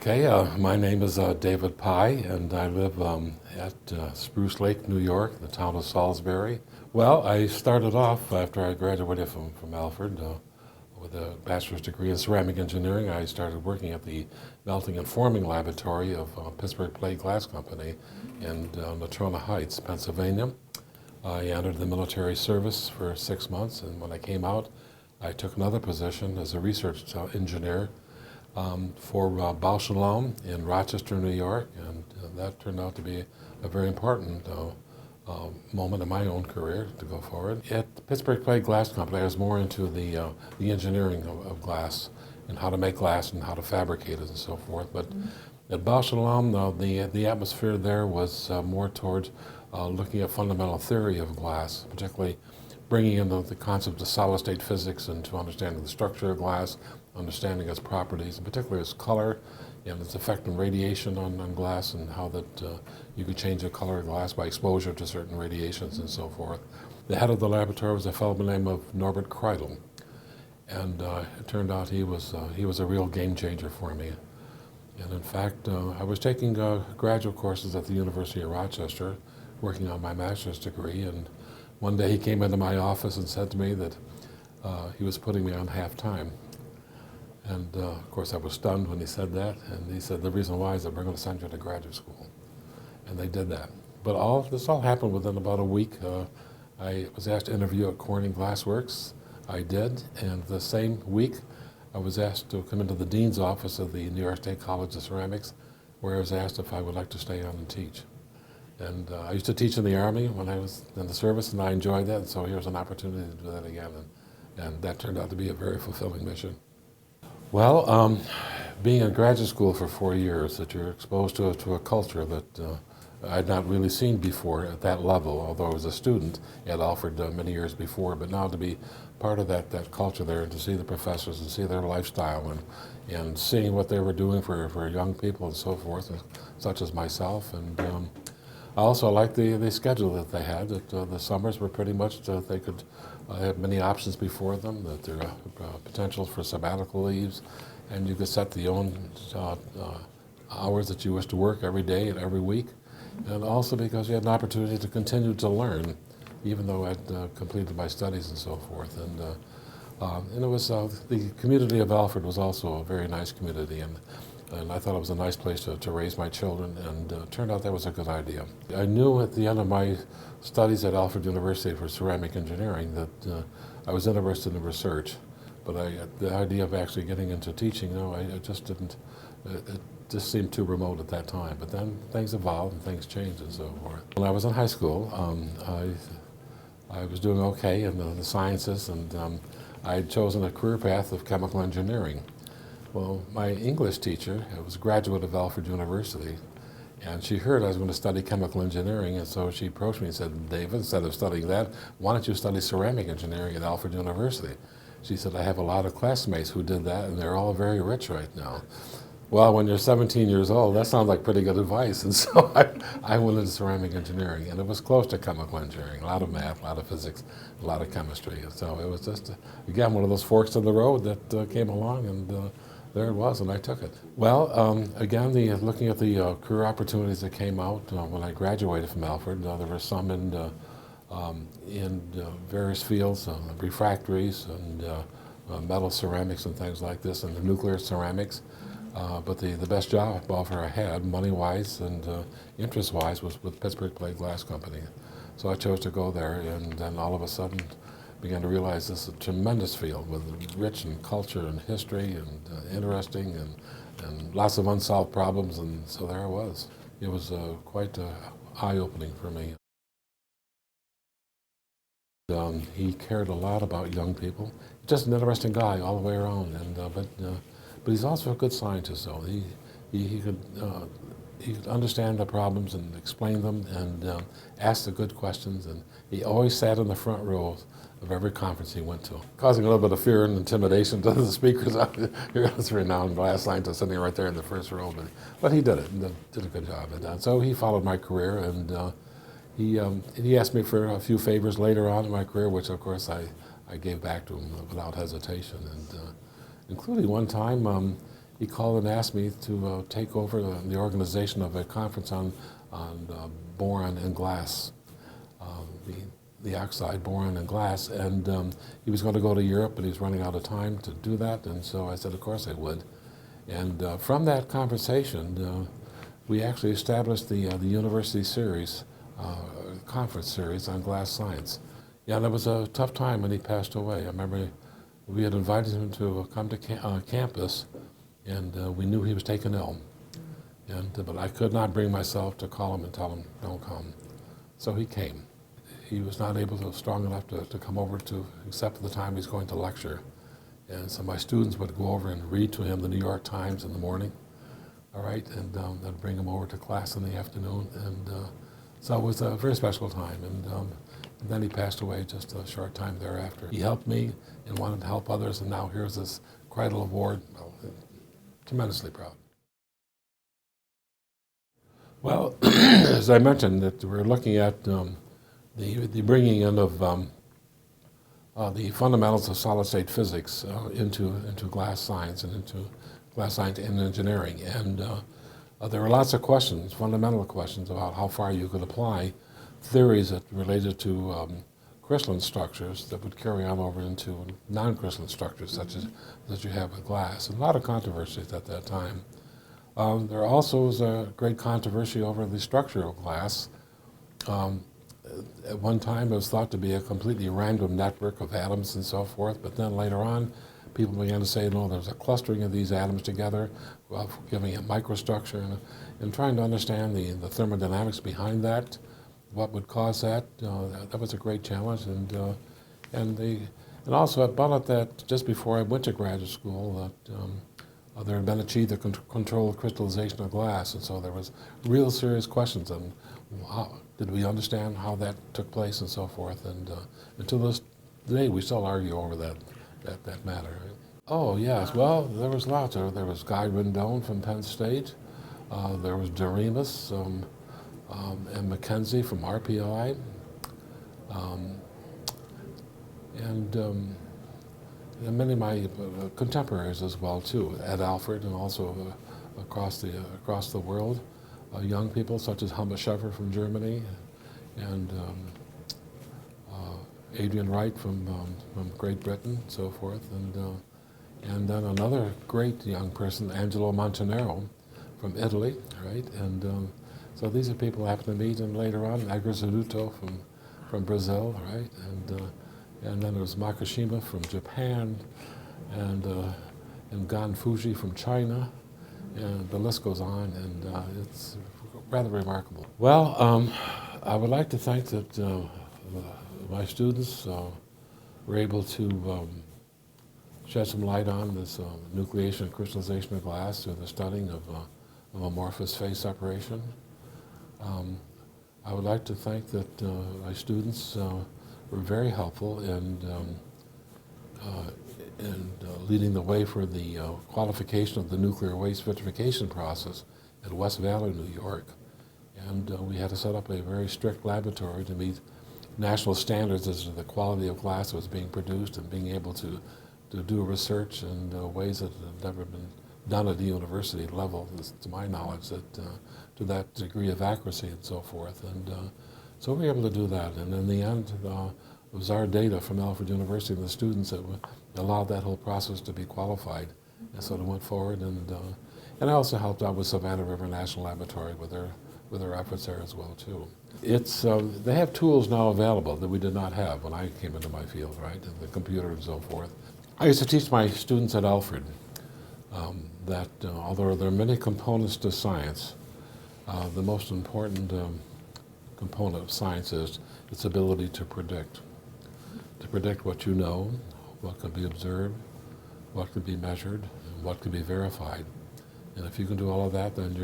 Okay, my name is David Pye, and I live at Spruce Lake, New York, the town of Salisbury. Well, I started off after I graduated from Alfred with a bachelor's degree in ceramic engineering. I started working at the melting and forming laboratory of Pittsburgh Plate Glass Company in Natrona Heights, Pennsylvania. I entered the military service for 6 months, and when I came out, I took another position as a research engineer for Bausch& Lomb in Rochester, New York, and that turned out to be a very important moment in my own career to go forward. At Pittsburgh Plate Glass Company, I was more into the engineering of glass and how to make glass and how to fabricate it and so forth. But at Bausch & Lomb, the atmosphere there was more towards looking at fundamental theory of glass, particularly bringing in the concept of solid-state physics into understanding the structure of glass, understanding its properties, and particularly its color and its effect on radiation on glass, and how that you could change the color of glass by exposure to certain radiations and so forth. The head of the laboratory was a fellow by the name of Norbert Kreidel, and it turned out he was a real game changer for me. And in fact, I was taking graduate courses at the University of Rochester, working on my master's degree, and one day he came into my office and said to me that he was putting me on half-time. And of course I was stunned when he said that, and he said the reason why is that we're going to send you to graduate school. And they did that. But this all happened within about a week. I was asked to interview at Corning Glassworks. I did, and the same week I was asked to come into the dean's office of the New York State College of Ceramics, where I was asked if I would like to stay on and teach. And I used to teach in the Army when I was in the service, and I enjoyed that, and so here's an opportunity to do that again. And that turned out to be a very fulfilling mission. Well, being in graduate school for 4 years, that you're exposed to a culture that I'd not really seen before at that level, although I was a student at Alfred many years before, but now to be part of that culture there and to see the professors and see their lifestyle and seeing what they were doing for young people and so forth, such as myself. And I also liked the schedule that they had, that the summers were pretty much, they could have many options before them, that there are potentials for sabbatical leaves, and you could set the own hours that you wish to work every day and every week. And also because you had an opportunity to continue to learn, even though I'd completed my studies and so forth. And it was, the community of Alfred was also a very nice community, and I thought it was a nice place to raise my children, and it turned out that was a good idea. I knew at the end of my studies at Alfred University for ceramic engineering that I was interested in research, but the idea of actually getting into teaching, no, I just didn't, it just seemed too remote at that time. But then things evolved and things changed and so forth. When I was in high school, I was doing okay in the sciences, and I had chosen a career path of chemical engineering. Well, my English teacher was a graduate of Alfred University, and she heard I was going to study chemical engineering, and so she approached me and said, David, instead of studying that, why don't you study ceramic engineering at Alfred University? She said, I have a lot of classmates who did that, and they're all very rich right now. Well, when you're 17 years old, that sounds like pretty good advice, and so I went into ceramic engineering, and it was close to chemical engineering, a lot of math, a lot of physics, a lot of chemistry, and so it was just, again, one of those forks in the road that came along, and there it was, and I took it. Well, again, looking at the career opportunities that came out when I graduated from Alfred, there were some in various fields, refractories and metal ceramics and things like this, and the nuclear ceramics. But the best job offer I had, money-wise and interest-wise, was with Pittsburgh Plate Glass Company. So I chose to go there, and then all of a sudden began to realize this is a tremendous field with rich in culture and history and interesting and lots of unsolved problems, and so there I was. It was quite eye-opening for me. He cared a lot about young people. Just an interesting guy all the way around, and but he's also a good scientist. So he could understand the problems and explain them and ask the good questions. And he always sat in the front row of every conference he went to, causing a little bit of fear and intimidation to the speakers. Here was a renowned glass scientist sitting right there in the first row, but he did it and did a good job at that. So he followed my career, and he asked me for a few favors later on in my career, which of course I gave back to him without hesitation, and including one time he called and asked me to take over the organization of a conference on boron and glass, the oxide, boron and glass, and he was going to go to Europe, but he was running out of time to do that, and so I said, of course I would. And from that conversation, we actually established the university series, conference series on glass science. Yeah, and it was a tough time when he passed away. I remember we had invited him to come to campus, and we knew he was taken ill. But I could not bring myself to call him and tell him, don't come. So he came. He was not strong enough to come over except for the time he's going to lecture. And so my students would go over and read to him the New York Times in the morning, all right, and then bring him over to class in the afternoon. And so it was a very special time. And then he passed away just a short time thereafter. He helped me and wanted to help others, and now here's this Cradle Award. Well, tremendously proud. Well, as I mentioned, that we're looking at the bringing in of the fundamentals of solid-state physics into glass science and into glass science and engineering. And there were lots of questions, fundamental questions about how far you could apply theories that related to crystalline structures that would carry on over into non-crystalline structures, such as that you have with glass. And a lot of controversies at that time. There also was a great controversy over the structure of glass. At one time, it was thought to be a completely random network of atoms and so forth, but then later on, people began to say, no, there's a clustering of these atoms together, giving it microstructure, and trying to understand the thermodynamics behind that, what would cause that. That was a great challenge, and also I found out that just before I went to graduate school, that there had been achieved the controlled crystallization of glass, and so there was real serious questions on how did we understand how that took place and so forth, and until this day we still argue over that matter. Right? Oh yes, well there was lots. There was Guy Rendon from Penn State, there was Doremus and Mackenzie from RPI, and many of my contemporaries as well too, at Alfred and also across the world. Young people such as Helmut Schäfer from Germany, and Adrian Wright from Great Britain, and so forth, and then another great young person, Angelo Montanaro from Italy, right? And so these are people I happen to meet, and later on, Edgar Zanuto from Brazil, right? And then there was Makashima from Japan, and Gan Fuji from China, and the list goes on, and it's rather remarkable. Well, I would like to think that my students were able to shed some light on this nucleation and crystallization of glass through the studying of amorphous phase separation. I would like to think that my students were very helpful in leading the way for the qualification of the nuclear waste vitrification process at West Valley, New York. And we had to set up a very strict laboratory to meet national standards as to the quality of glass that was being produced, and being able to do research in ways that had never been done at the university level, to my knowledge, to that degree of accuracy and so forth. And so we were able to do that. And in the end, it was our data from Alfred University and the students that allowed that whole process to be qualified. And so it went forward. And I also helped out with Savannah River National Laboratory with their efforts there as well too. It's they have tools now available that we did not have when I came into my field, right? And the computer and so forth. I used to teach my students at Alfred that although there are many components to science, the most important component of science is its ability to predict what you know, what can be observed, what can be measured, and what can be verified. And if you can do all of that, then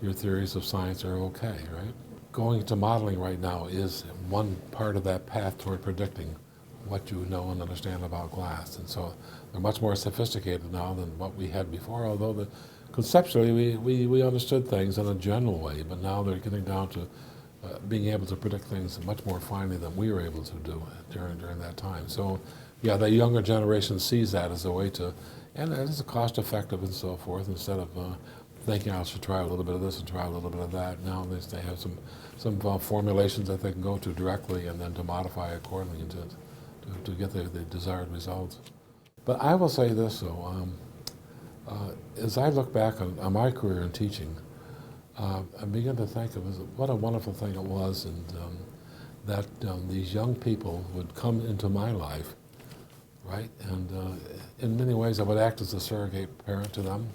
your theories of science are okay, right? Going into modeling right now is one part of that path toward predicting what you know and understand about glass. And so they're much more sophisticated now than what we had before, although conceptually we understood things in a general way, but now they're getting down to being able to predict things much more finely than we were able to do during that time. So yeah, the younger generation sees that as a way to And it is cost effective and so forth, instead of thinking I should try a little bit of this and try a little bit of that. Now they have some formulations that they can go to directly and then to modify accordingly to get the desired results. But I will say this though, as I look back on my career in teaching, I begin to think of what a wonderful thing it was, and that these young people would come into my life, right? And in many ways I would act as a surrogate parent to them,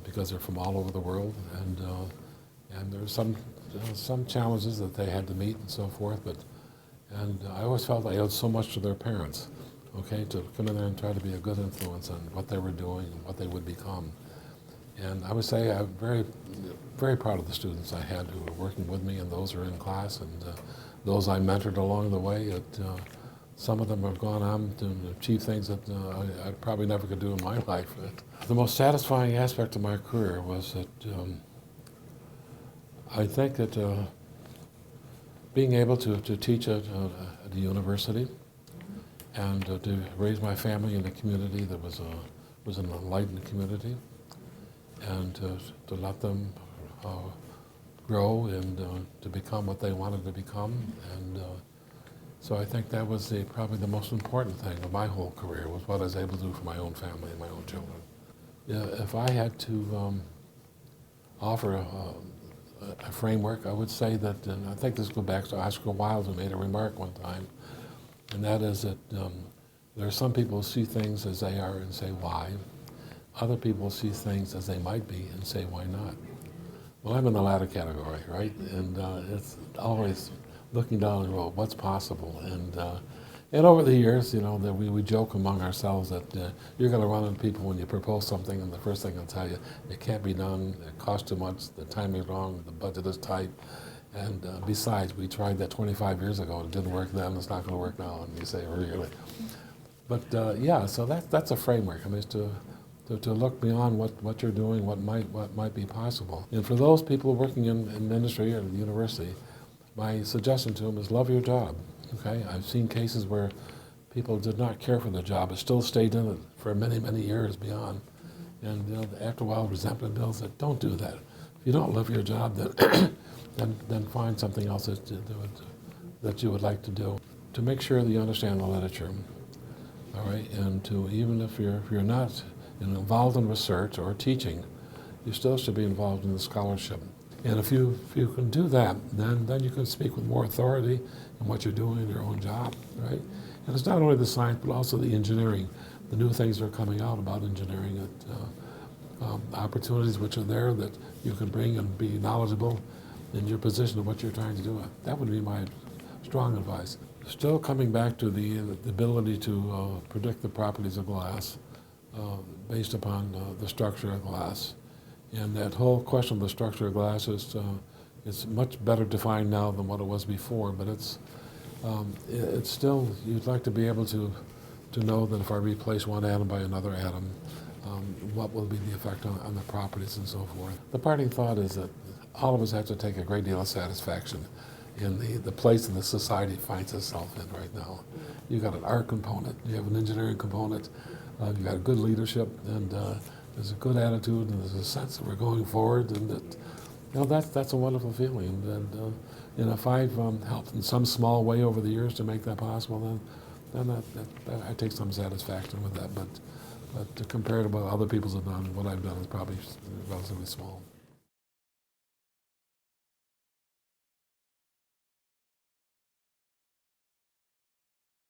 because they're from all over the world, and there's some challenges that they had to meet and so forth, and I always felt I owed so much to their parents, okay, to come in there and try to be a good influence on what they were doing and what they would become. And I would say I'm very, very proud of the students I had who were working with me, and those who are in class, and those I mentored along the way. Some of them have gone on to achieve things that I probably never could do in my life. The most satisfying aspect of my career was that I think that being able to teach at the university and to raise my family in a community that was an enlightened community, and to let them grow and to become what they wanted to become. And so I think that was probably the most important thing of my whole career, was what I was able to do for my own family and my own children. Yeah, if I had to offer a framework, I would say that, and I think this goes back to Oscar Wilde, who made a remark one time, and that is that there are some people who see things as they are and say why. Other people see things as they might be and say why not. Well, I'm in the latter category, right? And it's always looking down the road, what's possible. And over the years, you know, that we joke among ourselves that you're going to run into people when you propose something, and the first thing they'll tell you, it can't be done, it costs too much, the timing's wrong, the budget is tight. And besides, we tried that 25 years ago, it didn't work then, it's not going to work now. And you say, really? But yeah, so that's a framework. I mean, it's to look beyond what you're doing, what might be possible. And for those people working in industry or the university, my suggestion to them is love your job. Okay, I've seen cases where people did not care for the job, but still stayed in it for many, many years beyond. And you know, after a while, resentment builds. That don't do that. If you don't love your job, then then find something else that you would like to do. To make sure that you understand the literature, all right, and to, even if you're not involved in research or teaching, you still should be involved in the scholarship. And if you can do that, then you can speak with more authority in what you're doing in your own job, right? And it's not only the science, but also the engineering. The new things that are coming out about engineering, opportunities which are there that you can bring and be knowledgeable in your position of what you're trying to do. That would be my strong advice. Still coming back to the ability to predict the properties of glass based upon the structure of glass. And that whole question of the structure of glass is much better defined now than what it was before, but it's still, you'd like to be able to know that if I replace one atom by another atom, what will be the effect on the properties and so forth. The parting thought is that all of us have to take a great deal of satisfaction in the place that the society finds itself in right now. You've got an art component, you have an engineering component, you've got a good leadership, and there's a good attitude, and there's a sense that we're going forward, and that, you know, that's a wonderful feeling. And if I've helped in some small way over the years to make that possible, then I take some satisfaction with that. But compared to what other people have done, what I've done is probably relatively small.